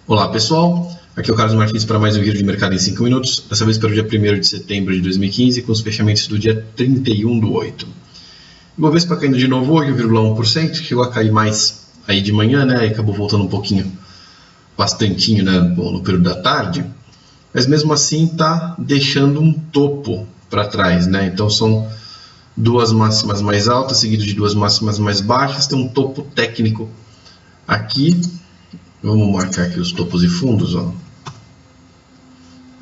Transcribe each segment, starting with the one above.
Olá pessoal, aqui é o Carlos Martins para mais um vídeo de mercado em 5 minutos, dessa vez para o dia 1º de setembro de 2015, com os fechamentos do dia 31/8. O Ibovespa caindo de novo hoje, 1,1%, chegou a cair mais aí de manhã, né, e acabou voltando um pouquinho, bastantinho, né, no período da tarde, mas mesmo assim está deixando um topo para trás, né, então são duas máximas mais altas, seguido de duas máximas mais baixas, tem um topo técnico aqui. Vamos marcar aqui os topos e fundos, ó.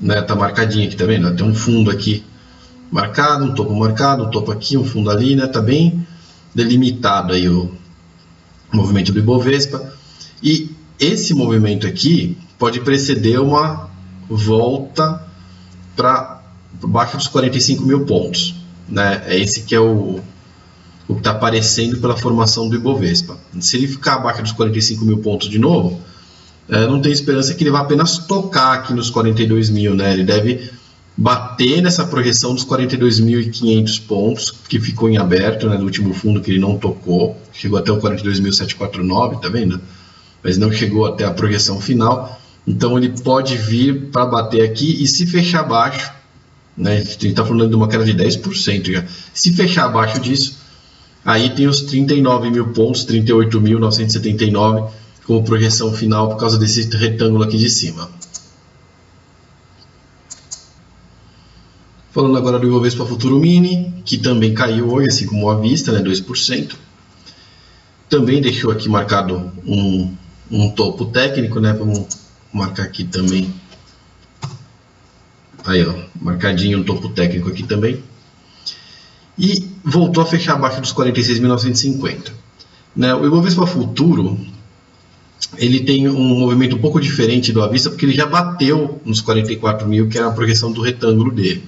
Né, tá marcadinho aqui, tá vendo? Tem um fundo aqui marcado, um topo aqui, um fundo ali, né? Tá bem delimitado aí o movimento do Ibovespa. E esse movimento aqui pode preceder uma volta para baixo dos 45 mil pontos, né? É esse que é o que está aparecendo pela formação do Ibovespa. Se ele ficar abaixo dos 45 mil pontos de novo, não tem esperança que ele vá apenas tocar aqui nos 42 mil, né? Ele deve bater nessa projeção dos 42.500 pontos, que ficou em aberto, né, do último fundo que ele não tocou, chegou até o 42.749, tá vendo? Mas não chegou até a projeção final, então ele pode vir para bater aqui e se fechar abaixo, né? A gente está falando de uma queda de 10% já. Se fechar abaixo disso, aí tem os 39 mil pontos, 38.979 como projeção final por causa desse retângulo aqui de cima. Falando agora do Ibovespa Futuro Mini, que também caiu hoje, assim como à vista, né, 2%. Também deixou aqui marcado um topo técnico, né? Vamos marcar aqui também. Aí, ó, marcadinho um topo técnico aqui também. E voltou a fechar abaixo dos 46.950. Né? O Ibovespa Futuro, ele tem um movimento um pouco diferente do à vista, porque ele já bateu nos 44 mil, que era a projeção do retângulo dele.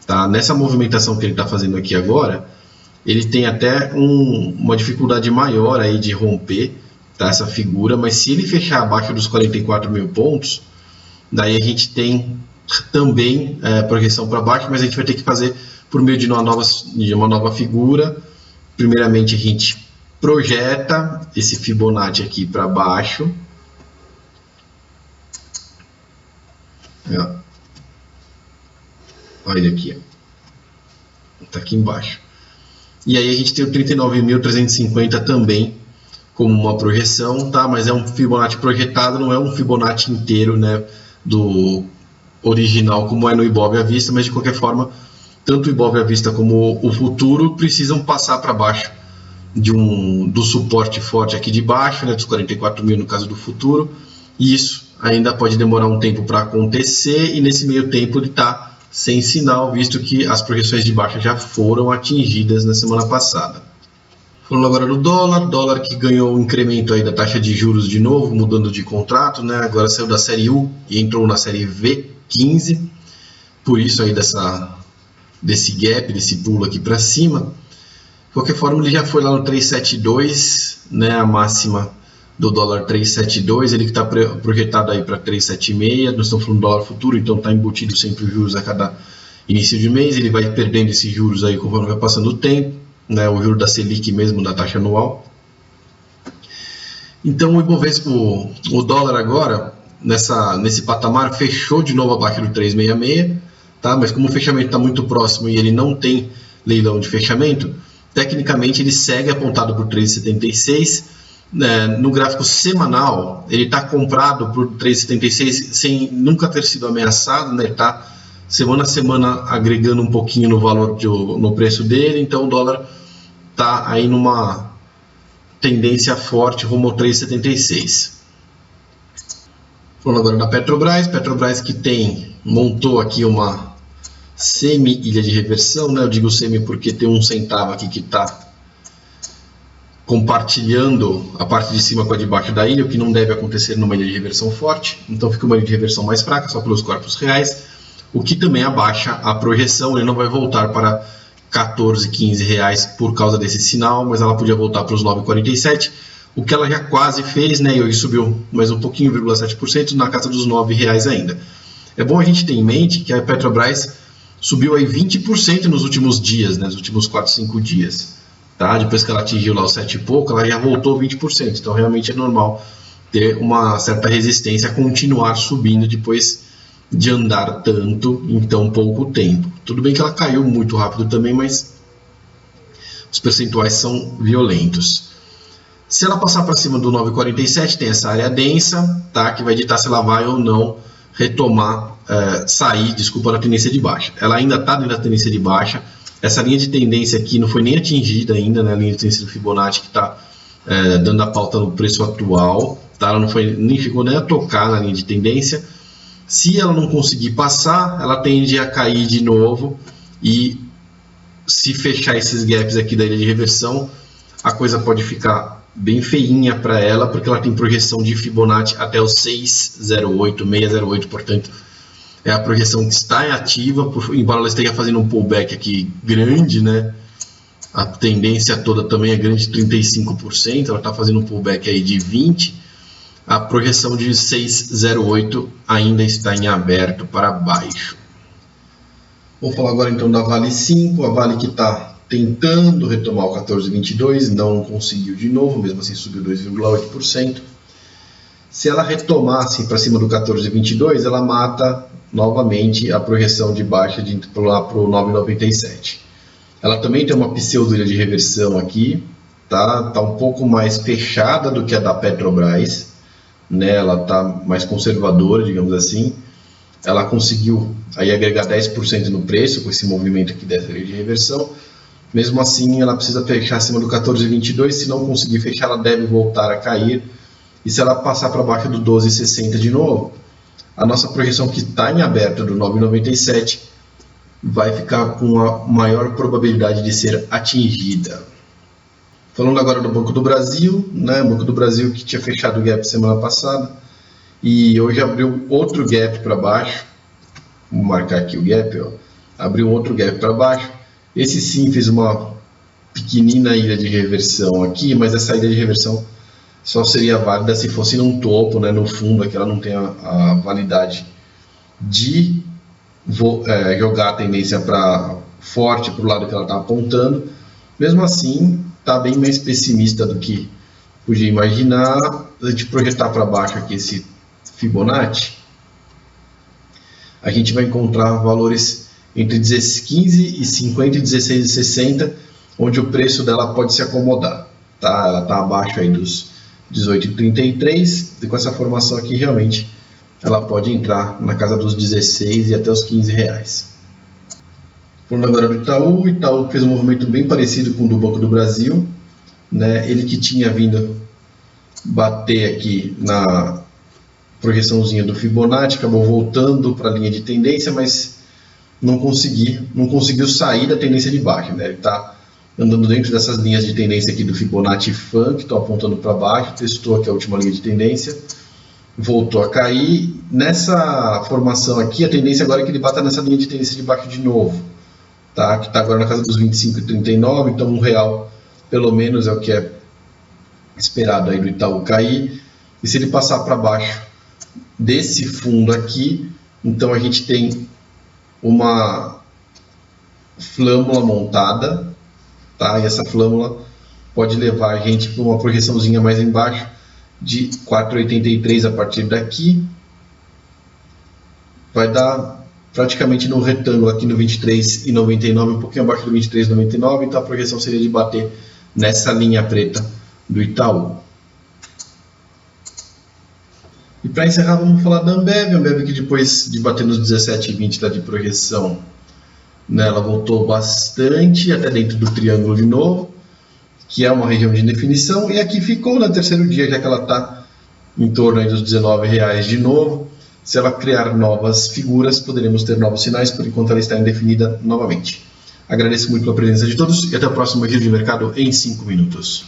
Tá? Nessa movimentação que ele está fazendo aqui agora, ele tem até uma dificuldade maior aí de romper, tá, essa figura, mas se ele fechar abaixo dos 44 mil pontos, daí a gente tem também projeção para baixo, mas a gente vai ter que fazer por meio de uma nova figura. Primeiramente a gente projeta esse Fibonacci aqui para baixo. Olha ele aqui, está aqui embaixo. E aí a gente tem o 39.350 também como uma projeção, tá? Mas é um Fibonacci projetado, não é um Fibonacci inteiro, né, do original como é no Ibov à vista, mas de qualquer forma, tanto o Ibov à vista como o futuro precisam passar para baixo do suporte forte aqui de baixo, né, dos 44 mil no caso do futuro, e isso ainda pode demorar um tempo para acontecer, e nesse meio tempo ele está sem sinal, visto que as projeções de baixa já foram atingidas na semana passada. Falando agora do dólar que ganhou um incremento aí da taxa de juros de novo, mudando de contrato, né, agora saiu da série U e entrou na série V15, por isso aí desse gap, desse pulo aqui para cima. De qualquer forma, ele já foi lá no 372, né, a máxima do dólar 372, ele que está projetado aí para 376, nós estamos falando do dólar futuro, então está embutido sempre os juros a cada início de mês, ele vai perdendo esses juros aí conforme vai passando o tempo, né, o juro da Selic mesmo, da taxa anual. Então o Ibovespa, o dólar agora, nesse patamar, fechou de novo abaixo do 366, tá? Mas como o fechamento está muito próximo e ele não tem leilão de fechamento, tecnicamente ele segue apontado por 3,76, né? No gráfico semanal ele está comprado por 3,76 sem nunca ter sido ameaçado, né? Tá semana a semana agregando um pouquinho no valor no preço dele, então o dólar está aí numa tendência forte rumo ao 3,76. Falando agora da Petrobras que montou aqui uma semi-ilha de reversão, né? Eu digo semi porque tem um centavo aqui que está compartilhando a parte de cima com a de baixo da ilha, o que não deve acontecer numa ilha de reversão forte, então fica uma ilha de reversão mais fraca, só pelos corpos reais, o que também abaixa a projeção, ele não vai voltar para 14, 15 reais por causa desse sinal, mas ela podia voltar para os 9,47, o que ela já quase fez, né? E hoje subiu mais um pouquinho, 0,7%, na casa dos 9 reais ainda. É bom a gente ter em mente que a Petrobras subiu aí 20% nos últimos dias, né? Nos últimos 4, 5 dias. Tá? Depois que ela atingiu lá os 7 e pouco, ela já voltou 20%. Então realmente é normal ter uma certa resistência a continuar subindo depois de andar tanto em tão pouco tempo. Tudo bem que ela caiu muito rápido também, mas os percentuais são violentos. Se ela passar para cima do 9,47, tem essa área densa, tá? Que vai ditar se ela vai ou não retomar, sair da tendência de baixa. Ela ainda está dentro da tendência de baixa. Essa linha de tendência aqui não foi nem atingida ainda, né? A linha de tendência do Fibonacci que está dando a pauta no preço atual, tá? Ela não foi, nem ficou nem a tocar na linha de tendência. Se ela não conseguir passar, ela tende a cair de novo, e se fechar esses gaps aqui da ilha de reversão, a coisa pode ficar bem feinha para ela, porque ela tem projeção de Fibonacci até o 608, portanto é a projeção que está em ativa, embora ela esteja fazendo um pullback aqui grande, né? A tendência toda também é grande de 35%, ela está fazendo um pullback aí de 20%, a projeção de 608 ainda está em aberto para baixo. Vou falar agora então da Vale 5, a Vale que está tentando retomar o 14,22, não conseguiu de novo, mesmo assim subiu 2,8%. Se ela retomasse para cima do 14,22, ela mata novamente a projeção de baixa lá para o 9,97. Ela também tem uma pseudo-ilha de reversão aqui, tá um pouco mais fechada do que a da Petrobras, né? Ela está mais conservadora, digamos assim. Ela conseguiu aí agregar 10% no preço com esse movimento aqui dessa ilha de reversão. Mesmo assim, ela precisa fechar acima do 14,22. Se não conseguir fechar, ela deve voltar a cair. E se ela passar para baixo do 12,60 de novo, a nossa projeção que está em aberto do 9,97 vai ficar com a maior probabilidade de ser atingida. Falando agora do Banco do Brasil, né? O Banco do Brasil que tinha fechado o gap semana passada e hoje abriu outro gap para baixo. Vou marcar aqui o gap, ó. Abriu outro gap para baixo. Esse sim fez uma pequenina ilha de reversão aqui, mas essa ilha de reversão só seria válida se fosse num topo, né? No fundo aqui ela não tem a validade de jogar a tendência para forte para o lado que ela está apontando. Mesmo assim, está bem mais pessimista do que podia imaginar. A gente projetar para baixo aqui esse Fibonacci, a gente vai encontrar valores entre 15,50 e 16,60, onde o preço dela pode se acomodar, tá? Ela está abaixo aí dos 18,33, e com essa formação aqui realmente ela pode entrar na casa dos 16 e até os 15 reais. Falando agora do Itaú, o Itaú fez um movimento bem parecido com o do Banco do Brasil, né? Ele que tinha vindo bater aqui na projeçãozinha do Fibonacci, acabou voltando para a linha de tendência, mas não conseguiu sair da tendência de baixa, né? Ele está andando dentro dessas linhas de tendência aqui do Fibonacci Fan, que estão apontando para baixo, testou aqui a última linha de tendência, voltou a cair. Nessa formação aqui, a tendência agora é que ele bata nessa linha de tendência de baixo de novo, tá? Que está agora na casa dos 25,39, então R$1 pelo menos é o que é esperado aí do Itaú cair. E se ele passar para baixo desse fundo aqui, então a gente tem uma flâmula montada, tá? E essa flâmula pode levar a gente para uma projeçãozinha mais embaixo de 4,83 a partir daqui. Vai dar praticamente no retângulo aqui no 23,99, um pouquinho abaixo do 23,99, então a projeção seria de bater nessa linha preta do Itaú. E para encerrar, vamos falar da Ambev. A Ambev que depois de bater nos 17,20 está de projeção, né, ela voltou bastante até dentro do triângulo de novo, que é uma região de indefinição, e aqui ficou no terceiro dia, já que ela está em torno aí dos R$19 de novo. Se ela criar novas figuras, poderemos ter novos sinais, por enquanto ela está indefinida novamente. Agradeço muito a presença de todos e até o próximo Giro de Mercado em 5 minutos.